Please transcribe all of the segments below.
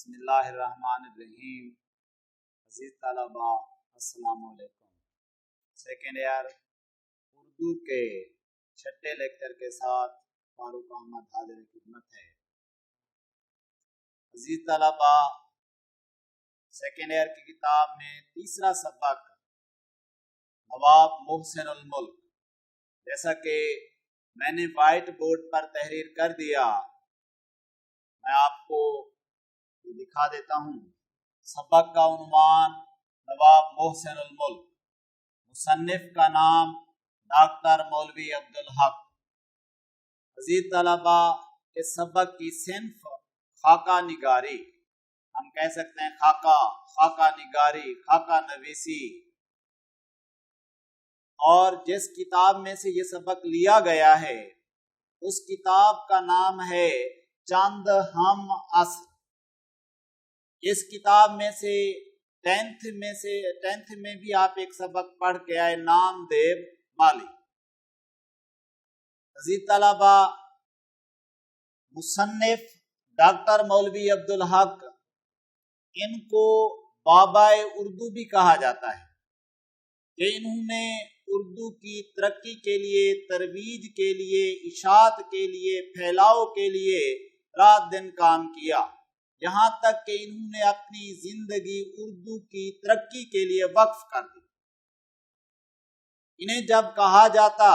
بسم اللہ الرحمن الرحیم۔ عزیز طلباء السلام علیکم۔ سیکنڈ ایئر اردو کے چھٹے لیکچر کے ساتھ فاروق احمد حاضر خدمت ہے۔ عزیز طلباء، سیکنڈ ایئر کی کتاب میں تیسرا سبق نواب محسن الملک، جیسا کہ میں نے وائٹ بورڈ پر تحریر کر دیا، میں آپ کو دکھا دیتا ہوں۔ سبق کا عنوان نواب محسن الملک، مصنف کا نام ڈاکٹر مولوی عبدالحق۔ عزیز طلباء، اس سبق کی صنف خاکہ نگاری، ہم کہہ سکتے ہیں خاکہ نگاری، خاکہ نویسی، اور جس کتاب میں سے یہ سبق لیا گیا ہے اس کتاب کا نام ہے چند ہم عصر۔ اس کتاب میں سے ٹینتھ میں بھی آپ ایک سبق پڑھ کے آئے، نام دیو مالی۔ عزیز طلباء، مصنف ڈاکٹر مولوی عبدالحق، ان کو بابا اردو بھی کہا جاتا ہے کہ انہوں نے اردو کی ترقی کے لیے، ترویج کے لیے، اشاعت کے لیے، پھیلاؤ کے لیے رات دن کام کیا، یہاں تک کہ انہوں نے اپنی زندگی اردو کی ترقی کے لیے وقف کر دی۔ انہیں جب کہا جاتا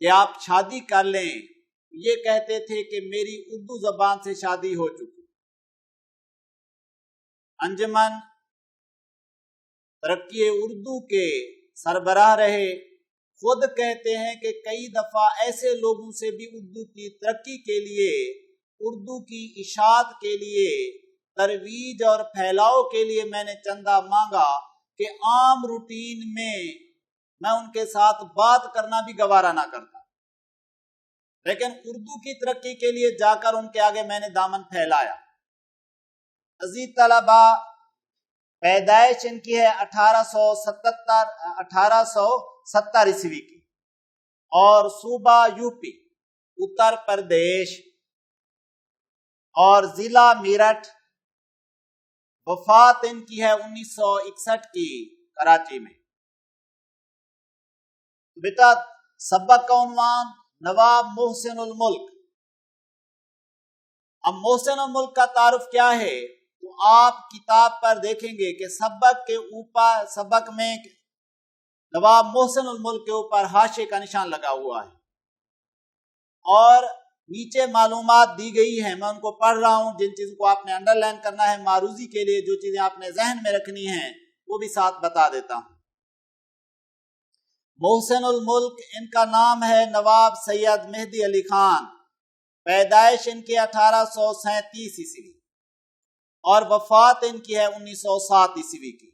کہ آپ شادی کر لیں، یہ کہتے تھے کہ میری اردو زبان سے شادی ہو چکی۔ انجمن ترقی اردو کے سربراہ رہے، خود کہتے ہیں کہ کئی دفعہ ایسے لوگوں سے بھی اردو کی ترقی کے لیے، اردو کی اشاعت کے لیے، ترویج اور پھیلاؤ کے لیے میں نے چندہ مانگا کہ عام روٹین میں ان کے ساتھ بات کرنا بھی گوارا نہ کرتا، لیکن اردو کی ترقی کے لیے جا کر ان کے آگے میں نے دامن پھیلایا۔ عزیز طلباء، پیدائش ان کی ہے 1870 عیسوی کی، اور صوبہ یو پی اتر پردیش اور ضلع میرٹھ۔ وفات ان کی ہے 1961 کی کراچی میں۔ بیٹا، سبق کا عنوان نواب محسن الملک۔ اب محسن الملک کا تعارف کیا ہے تو آپ کتاب پر دیکھیں گے کہ سبق میں نواب محسن الملک کے اوپر حاشیے کا نشان لگا ہوا ہے، اور نیچے معلومات دی گئی ہیں، میں ان کو پڑھ رہا ہوں۔ جن چیزوں کو آپ نے انڈر لائن کرنا ہے، معروضی کے لیے جو چیزیں آپ نے ذہن میں رکھنی ہیں وہ بھی ساتھ بتا دیتا ہوں۔ محسن الملک، ان کا نام ہے نواب سید مہدی علی خان۔ پیدائش ان کی 1837 عیسوی اور وفات ان کی ہے 1907 عیسوی کی۔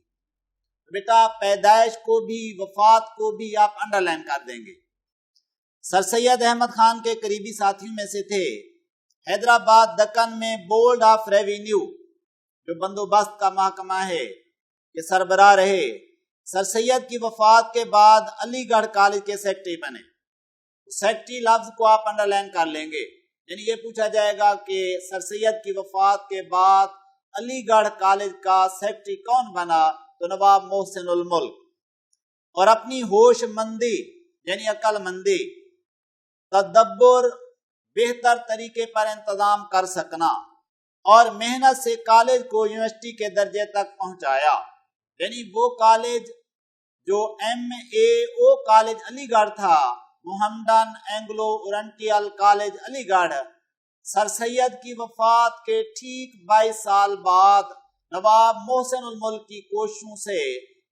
بیٹا، پیدائش کو بھی وفات کو بھی آپ انڈر لائن کر دیں گے۔ سر سید احمد خان کے قریبی ساتھیوں میں سے تھے۔ حیدرآباد دکن میں بورڈ آف ریونیو، جو بندوبست کا محکمہ ہے، کے سربراہ رہے۔ سر سید کی وفات کے بعد علی گڑھ کالج کے سیکرٹری بنے۔ سیکرٹری لفظ کو آپ انڈر لائن کر لیں گے، یعنی یہ پوچھا جائے گا کہ سر سید کی وفات کے بعد علی گڑھ کالج کا سیکرٹری کون بنا، تو نواب محسن الملک۔ اور اپنی ہوش مندی یعنی عقل مندی، تدبر، بہتر طریقے پر انتظام کر سکنا اور محنت سے کالج کو یونیورسٹی کے درجے تک پہنچایا، یعنی وہ کالج جو MAO کالج علی گڑھ تھا، محمدن اینگلو اورینٹل کالج علی گڑھ، سر سید کی وفات کے ٹھیک 22 سال بعد نواب محسن الملک کی کوششوں سے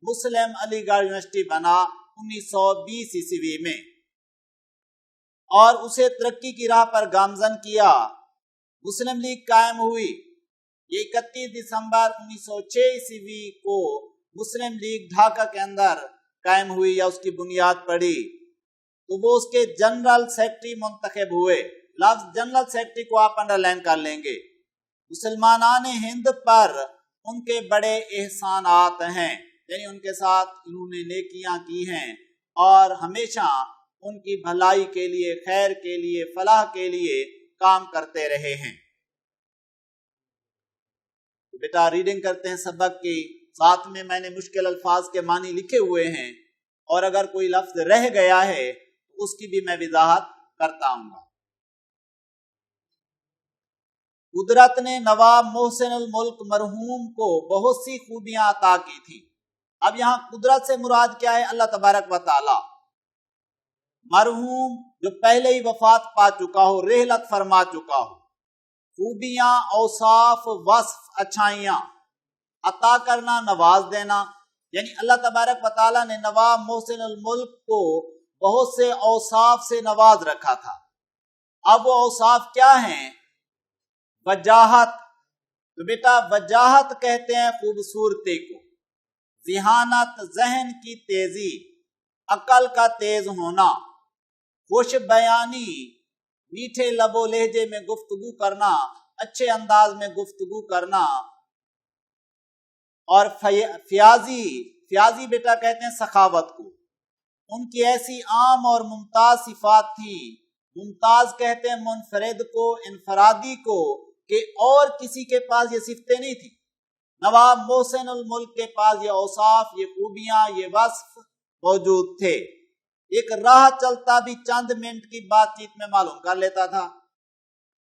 مسلم علی گڑھ یونیورسٹی بنا 1920 عیسوی میں، اور اسے ترقی کی راہ پر گامزن کیا۔ مسلم لیگ قائم ہوئی۔ یہ 31 دسمبر 1906 عیسوی کو مسلم لیگ ڈھاکہ کے اندر قائم ہوئی یا اس کی بنیاد پڑی، تو وہ اس کے جنرل سیکرٹری منتخب ہوئے۔ لفظ جنرل سیکرٹری کو آپ انڈر لائن کر لیں گے۔ مسلمانان ہند پر ان کے بڑے احسانات ہیں، یعنی ان کے ساتھ انہوں نے نیکیاں کی ہیں اور ہمیشہ ان کی بھلائی کے لیے، خیر کے لیے، فلاح کے لیے کام کرتے رہے ہیں۔ بیٹا ریڈنگ کرتے ہیں سبق کی، ساتھ میں میں نے مشکل الفاظ کے معنی لکھے ہوئے ہیں، اور اگر کوئی لفظ رہ گیا ہے تو اس کی بھی میں وضاحت کرتا ہوں گا۔ قدرت نے نواب محسن الملک مرحوم کو بہت سی خوبیاں عطا کی تھی۔ اب یہاں قدرت سے مراد کیا ہے؟ اللہ تبارک و تعالی۔ مرحوم جو پہلے ہی وفات پا چکا ہو، رحلت فرما چکا ہو، خوبیاں، اوصاف، وصف، اچھائیاں عطا کرنا، نواز دینا، یعنی اللہ تبارک و تعالی نے نواب محسن الملک کو بہت سے اوصاف سے نواز رکھا تھا۔ اب وہ اوصاف کیا ہیں؟ وجاہت۔ تو بیٹا وجاہت کہتے ہیں خوبصورتی کو، ذہانت، ذہن کی تیزی، عقل کا تیز ہونا، خوش بیانی، میٹھے لب و لہجے میں گفتگو کرنا، اچھے انداز میں گفتگو کرنا، اور فیاضی بیٹا کہتے ہیں سخاوت کو۔ ان کی ایسی عام اور ممتاز صفات تھی، ممتاز کہتے ہیں منفرد کو، انفرادی کو، کہ اور کسی کے پاس یہ صفتیں نہیں تھی۔ نواب محسن الملک کے پاس یہ اوصاف، یہ خوبیاں، یہ وصف موجود تھے۔ ایک راہ چلتا بھی چند منٹ کی بات چیت میں معلوم کر لیتا تھا۔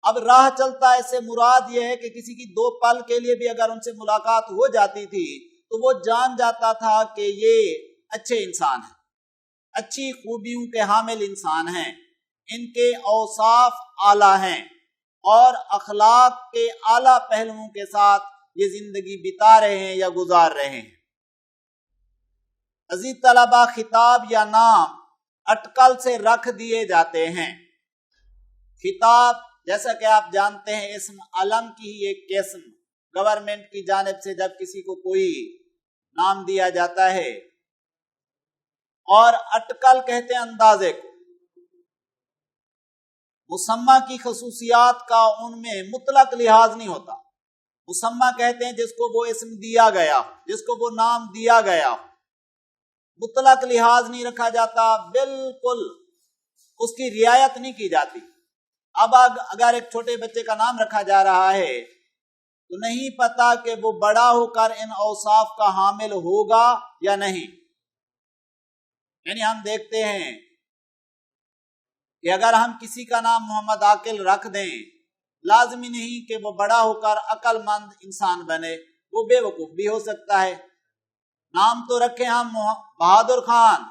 اب راہ چلتا اس سے مراد یہ ہے کہ کسی کی دو پل کے لیے بھی اگر ان سے ملاقات ہو جاتی تھی تو وہ جان جاتا تھا کہ یہ اچھے انسان ہیں، اچھی خوبیوں کے حامل انسان ہیں، ان کے اوصاف اعلیٰ ہیں، اور اخلاق کے اعلیٰ پہلوؤں کے ساتھ یہ زندگی بتا رہے ہیں یا گزار رہے ہیں۔ عزیز طلبہ، خطاب یا نام اٹکل سے رکھ دیے جاتے ہیں۔ خطاب جیسا کہ آپ جانتے ہیں اسم علم کی ہی ایک قسم، گورنمنٹ کی جانب سے جب کسی کو کوئی نام دیا جاتا ہے، اور اٹکل کہتے ہیں اندازے کو۔ مسمہ کی خصوصیات کا ان میں مطلق لحاظ نہیں ہوتا۔ مسمہ کہتے ہیں جس کو وہ اسم دیا گیا ہو، جس کو وہ نام دیا گیا ہو، مطلق لحاظ نہیں رکھا جاتا، بالکل اس کی رعایت نہیں کی جاتی۔ اب اگر ایک چھوٹے بچے کا نام رکھا جا رہا ہے تو نہیں پتا کہ وہ بڑا ہو کر ان اوصاف کا حامل ہوگا یا نہیں۔ یعنی ہم دیکھتے ہیں کہ اگر ہم کسی کا نام محمد عاقل رکھ دیں، لازمی نہیں کہ وہ بڑا ہو کر عقل مند انسان بنے، وہ بے وقوف بھی ہو سکتا ہے۔ نام تو رکھیں ہم بہادر خان،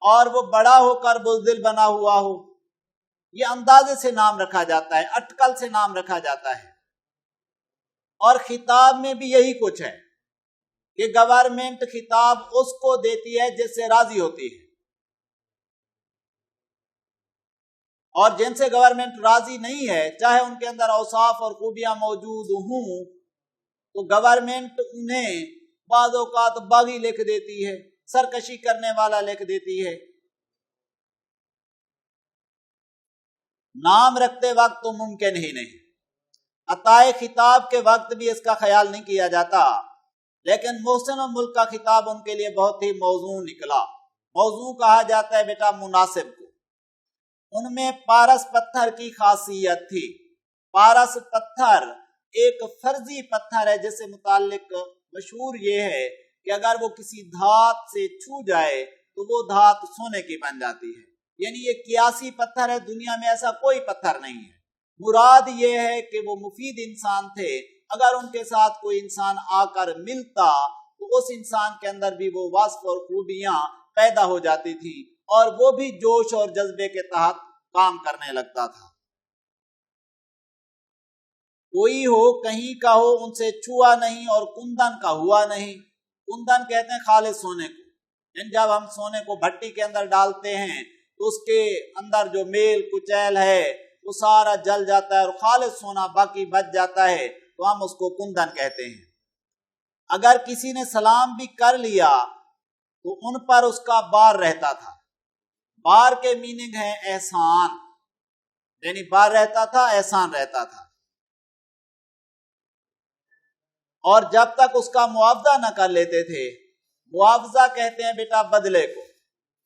اور وہ بڑا ہو کر بزدل بنا ہوا ہو، یہ اندازے سے نام رکھا جاتا ہے، اٹکل سے نام رکھا جاتا ہے۔ اور خطاب میں بھی یہی کچھ ہے کہ گورنمنٹ خطاب اس کو دیتی ہے جس سے راضی ہوتی ہے، اور جن سے گورنمنٹ راضی نہیں ہے، چاہے ان کے اندر اوصاف اور خوبیاں موجود ہوں، تو گورنمنٹ انہیں بعض اوقات باغی لکھ دیتی ہے، سرکشی کرنے والا لکھ دیتی ہے۔ نام رکھتے وقت تو ممکن ہی نہیں، عطائے خطاب کے وقت بھی اس کا خیال نہیں کیا جاتا، لیکن محسن الملک کا خطاب ان کے لیے بہت ہی موزوں نکلا۔ موزوں کہا جاتا ہے بیٹا مناسب کو۔ ان میں پارس پتھر کی خاصیت تھی۔ پارس پتھر ایک فرضی پتھر ہے جس سے متعلق مشہور یہ ہے کہ اگر وہ کسی دھات سے چھو جائے تو وہ دھات سونے کی بن جاتی ہے، یعنی یہ قیاسی پتھر ہے، دنیا میں ایسا کوئی پتھر نہیں ہے۔ مراد یہ ہے کہ وہ مفید انسان تھے، اگر ان کے ساتھ کوئی انسان آ کر ملتا تو اس انسان کے اندر بھی وہ وصف اور خوبیاں پیدا ہو جاتی تھی، اور وہ بھی جوش اور جذبے کے تحت کام کرنے لگتا تھا۔ کوئی ہو کہیں کا ہو ان سے چھوا نہیں اور کندن کا ہوا نہیں۔ کندن کہتے ہیں خالص سونے کو، یعنی جب ہم سونے کو بھٹی کے اندر ڈالتے ہیں تو اس کے اندر جو میل کچیل ہے وہ سارا جل جاتا ہے اور خالص سونا باقی بچ جاتا ہے، تو ہم اس کو کندن کہتے ہیں۔ اگر کسی نے سلام بھی کر لیا تو ان پر اس کا بار رہتا تھا۔ بار کے میننگ ہے احسان، یعنی بار رہتا تھا، احسان رہتا تھا، اور جب تک اس کا معاوضہ نہ کر لیتے تھے۔ معاوضہ کہتے ہیں بیٹا بدلے کو،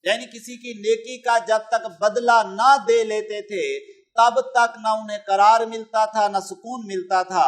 یعنی کسی کی نیکی کا جب تک بدلہ نہ دے لیتے تھے تب تک نہ انہیں قرار ملتا تھا، نہ سکون ملتا تھا۔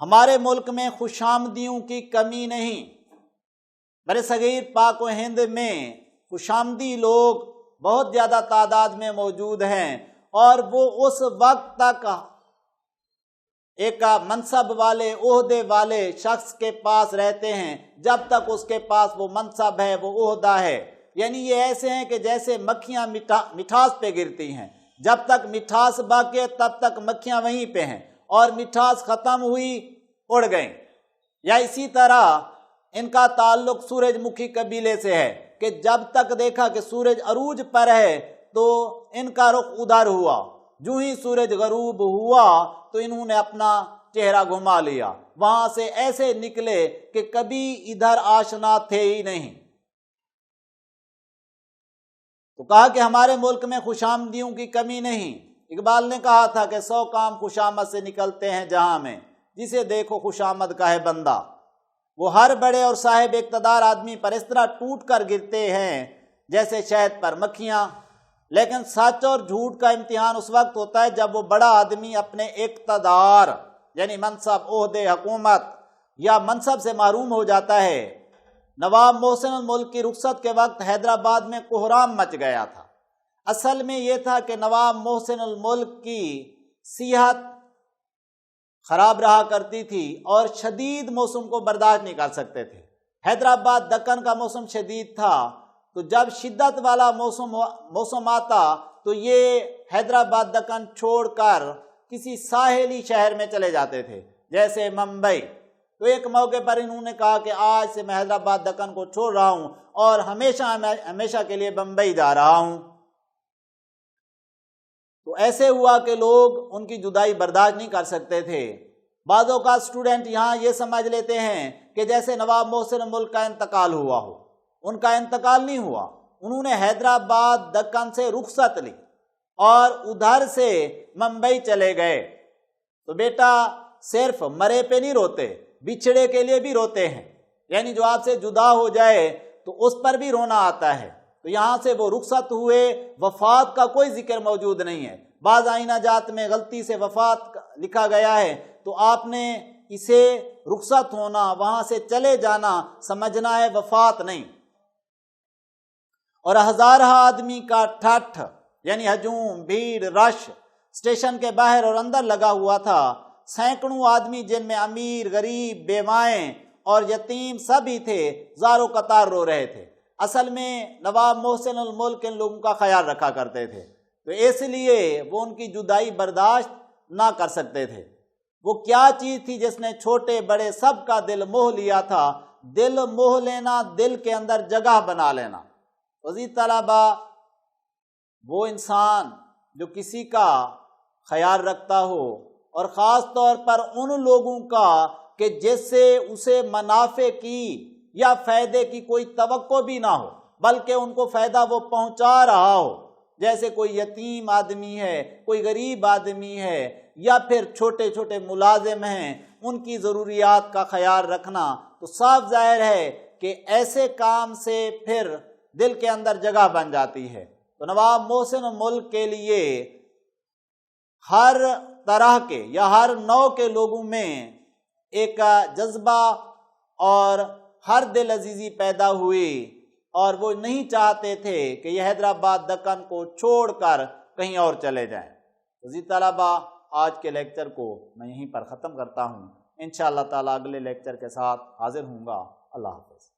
ہمارے ملک میں خوش آمدیوں کی کمی نہیں۔ برِ صغیر پاک و ہند میں خوش آمدی لوگ بہت زیادہ تعداد میں موجود ہیں، اور وہ اس وقت تک ایک منصب والے، عہدے والے شخص کے پاس رہتے ہیں جب تک اس کے پاس وہ منصب ہے، وہ عہدہ ہے۔ یعنی یہ ایسے ہیں کہ جیسے مکھیاں مٹھاس پہ گرتی ہیں، جب تک مٹھاس باقی ہے تب تک مکھیاں وہیں پہ ہیں، اور مٹھاس ختم ہوئی اڑ گئیں۔ یا اسی طرح ان کا تعلق سورج مکھی قبیلے سے ہے کہ جب تک دیکھا کہ سورج عروج پر ہے تو ان کا رخ ادھر ہوا، جو ہی سورج غروب ہوا تو انہوں نے اپنا چہرہ گھما لیا، وہاں سے ایسے نکلے کہ کبھی ادھر آشنا تھے ہی نہیں۔ تو کہا کہ ہمارے ملک میں خوش آمدیوں کی کمی نہیں۔ اقبال نے کہا تھا کہ 100 کام خوش آمد سے نکلتے ہیں جہاں میں، جسے دیکھو خوش آمد کا ہے بندہ۔ وہ ہر بڑے اور صاحب اقتدار آدمی پر اس طرح ٹوٹ کر گرتے ہیں جیسے شہد پر مکھیاں، لیکن سچ اور جھوٹ کا امتحان اس وقت ہوتا ہے جب وہ بڑا آدمی اپنے اقتدار یعنی منصب، عہدے، حکومت یا منصب سے محروم ہو جاتا ہے۔ نواب محسن الملک کی رخصت کے وقت حیدرآباد میں کوہرام مچ گیا تھا۔ اصل میں یہ تھا کہ نواب محسن الملک کی صحت خراب رہا کرتی تھی اور شدید موسم کو برداشت نہیں کر سکتے تھے۔ حیدرآباد دکن کا موسم شدید تھا، تو جب شدت والا موسم آتا تو یہ حیدرآباد دکن چھوڑ کر کسی ساحلی شہر میں چلے جاتے تھے جیسے ممبئی۔ تو ایک موقع پر انہوں نے کہا کہ آج سے میں حیدرآباد دکن کو چھوڑ رہا ہوں اور ہمیشہ کے لیے بمبئی جا رہا ہوں۔ تو ایسے ہوا کہ لوگ ان کی جدائی برداشت نہیں کر سکتے تھے۔ بعض اوقات اسٹوڈنٹ یہاں یہ سمجھ لیتے ہیں کہ جیسے نواب محسن الملک کا انتقال ہوا ہو، ان کا انتقال نہیں ہوا، انہوں نے حیدرآباد دکن سے رخصت لی اور ادھر سے ممبئی چلے گئے۔ تو بیٹا صرف مرے پہ نہیں روتے، بچھڑے کے لیے بھی روتے ہیں، یعنی جو آپ سے جدا ہو جائے تو اس پر بھی رونا آتا ہے۔ تو یہاں سے وہ رخصت ہوئے، وفات کا کوئی ذکر موجود نہیں ہے۔ بعض آئینہ جات میں غلطی سے وفات لکھا گیا ہے، تو آپ نے اسے رخصت ہونا، وہاں سے چلے جانا سمجھنا ہے، وفات نہیں۔ اور ہزارہ آدمی کا ٹھٹھ یعنی ہجوم، بھیڑ، رش اسٹیشن کے باہر اور اندر لگا ہوا تھا۔ سینکڑوں آدمی جن میں امیر، غریب، بیوائیں اور یتیم سبھی تھے، زارو قطار رو رہے تھے۔ اصل میں نواب محسن الملک ان لوگوں کا خیال رکھا کرتے تھے، تو اس لیے وہ ان کی جدائی برداشت نہ کر سکتے تھے۔ وہ کیا چیز تھی جس نے چھوٹے بڑے سب کا دل موہ لیا تھا؟ دل موہ لینا، دل کے اندر جگہ بنا لینا۔ عزیز طلبہ، وہ انسان جو کسی کا خیال رکھتا ہو، اور خاص طور پر ان لوگوں کا کہ جس سے اسے منافع کی یا فائدے کی کوئی توقع بھی نہ ہو، بلکہ ان کو فائدہ وہ پہنچا رہا ہو، جیسے کوئی یتیم آدمی ہے، کوئی غریب آدمی ہے، یا پھر چھوٹے چھوٹے ملازم ہیں، ان کی ضروریات کا خیال رکھنا، تو صاف ظاہر ہے کہ ایسے کام سے پھر دل کے اندر جگہ بن جاتی ہے۔ تو نواب محسن ملک کے لیے ہر طرح کے یا ہر نوع کے لوگوں میں ایک جذبہ اور ہر دل عزیزی پیدا ہوئی، اور وہ نہیں چاہتے تھے کہ یہ حیدرآباد دکن کو چھوڑ کر کہیں اور چلے جائیں۔ عزیز طلبہ، آج کے لیکچر کو میں یہیں پر ختم کرتا ہوں۔ انشاءاللہ تعالیٰ اگلے لیکچر کے ساتھ حاضر ہوں گا۔ اللہ حافظ۔